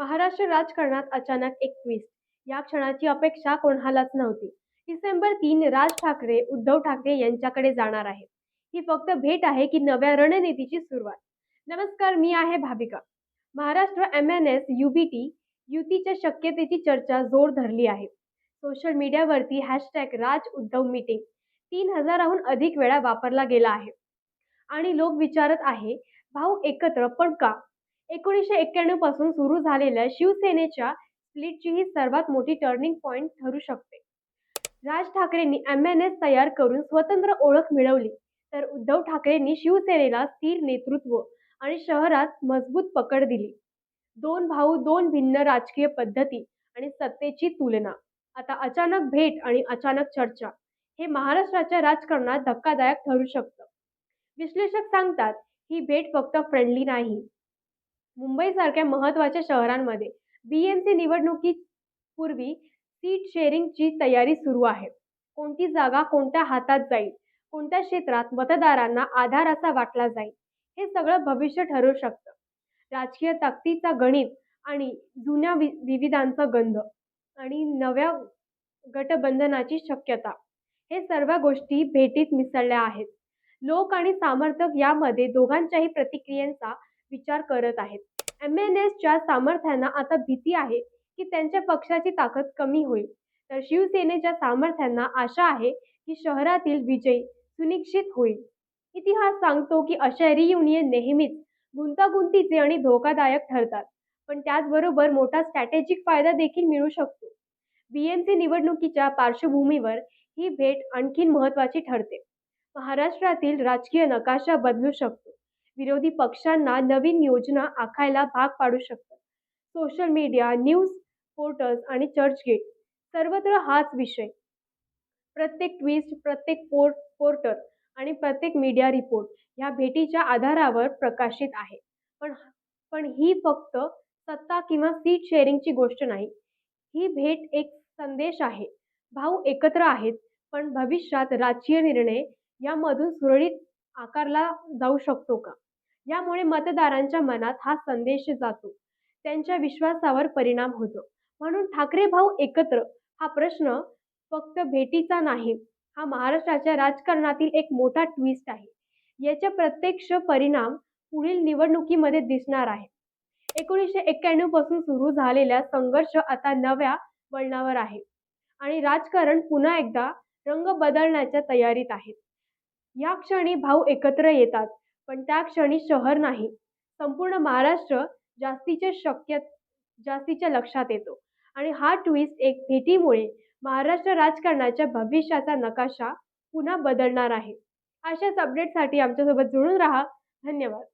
महाराष्ट्र राजकारणात अचानक एक ट्विस्ट. या क्षणाची अपेक्षा कोणालाच नव्हती. डिसेंबर 3 राज ठाकरे, उद्धव ठाकरे यांच्याकडे जाणार आहे. ही फक्त भेट आहे की नव्या रणनीतीची सुरुवात? नमस्कार, मी आहे भाविका. महाराष्ट्र MNS UBT युतीच्या शक्यतेची चर्चा जोर धरली आहे. सोशल मीडियावरती हॅशटॅग राज उद्धव मीटिंग 3000हून अधिक वेळा वापरला गेला आहे. आणि लोक विचारत आहे, भाऊ एकत्र पण का? 1991 पासून सुरू झालेल्या शिवसेनेच्या स्प्लिटची ही सर्वात मोठी टर्निंग पॉइंट ठरू शकते. राज ठाकरेंनी MNS तयार करून स्वतंत्र ओळख मिळवली, तर उद्धव ठाकरेंनी शिवसेनेला स्थिर नेतृत्व आणि शहरात मजबूत पकड दिली. दोन भाऊ, दोन भिन्न राजकीय पद्धती आणि सत्तेची तुलना. आता अचानक भेट आणि अचानक चर्चा हे महाराष्ट्राच्या राजकारणात धक्कादायक ठरू शकतं. विश्लेषक सांगतात, ही भेट फक्त फ्रेंडली नाही. मुंबईसारख्या महत्त्वाच्या शहरांमध्ये BMC निवडणुकीपूर्वी सीट शेअरिंगची तयारी सुरू आहे. कोणती जागा कोणत्या हातात जाईल, कोणत्या क्षेत्रात मतदारांना आधार असा वाटला जाईल, हे सगळं भविष्य ठरवू शकतं. राजकीय ताकदीचा गणित आणि जुन्या विविधांचा गंध आणि नव्या गठबंधनाची शक्यता, हे सर्व गोष्टी भेटीत मिसळल्या आहेत. लोक आणि समर्थक यामध्ये दोघांच्याही प्रतिक्रियांचा विचार करत आहेत. MNSच्या सामर्थ्यांना आता भीती आहे की त्यांच्या पक्षाची ताकद कमी होईल, तर शिवसेनेच्या सामर्थ्यांना आशा आहे की शहरातील विजय सुनिश्चित होईल. इतिहास सांगतो की अशा रियुनियन नेहमीच गुंतागुंतीचे आणि धोकादायक ठरतात, पण त्याचबरोबर मोठा स्ट्रॅटेजिक फायदा देखील मिळू शकतो. BMC निवडणुकीच्या पार्श्वभूमीवर ही भेट आणखीन महत्त्वाची ठरते. महाराष्ट्रातील राजकीय नकाशा बदलू शकतो. विरोधी पक्षांना नवीन योजना आखायला भाग पाडू शकतात. सोशल मीडिया, न्यूज पोर्टल्स आणि चर्चगेट सर्वत्र हाच विषय. प्रत्येक ट्विस्ट, प्रत्येक पोर्टर आणि प्रत्येक मीडिया रिपोर्ट ह्या भेटीच्या आधारावर प्रकाशित आहे. पण पण ही फक्त सत्ता किंवा सीट शेअरिंगची गोष्ट नाही. ही भेट एक संदेश आहे. भाऊ एकत्र आहेत, पण भविष्यात राजकीय निर्णय यामधून सुरळीत आकारला जाऊ शकतो का? यामुळे मतदारांच्या मनात हा संदेश जातो. त्यांच्या विश्वासावर परिणाम होतो. म्हणून ठाकरे भाऊ एकत्र हा प्रश्न फक्त भेटीचा नाही, हा महाराष्ट्राच्या राजकारणातील एक मोठा ट्विस्ट आहे. याचा प्रत्यक्ष परिणाम पुढील निवडणुकीमध्ये दिसणार आहे. 1991 पासून सुरू झालेला संघर्ष आता नव्या वळणावर आहे आणि राजकारण पुन्हा एकदा रंग बदलण्याच्या तयारीत आहे. या क्षणी भाऊ एकत्र येतात, पण त्या क्षणी शहर नाही, संपूर्ण महाराष्ट्र जास्तीच्या लक्षात येतो. आणि हा ट्विस्ट एक भेटीमुळे महाराष्ट्र राजकारणाच्या भविष्याचा नकाशा पुन्हा बदलणार आहे. अशाच अपडेटसाठी आमच्यासोबत जुळून राहा. धन्यवाद.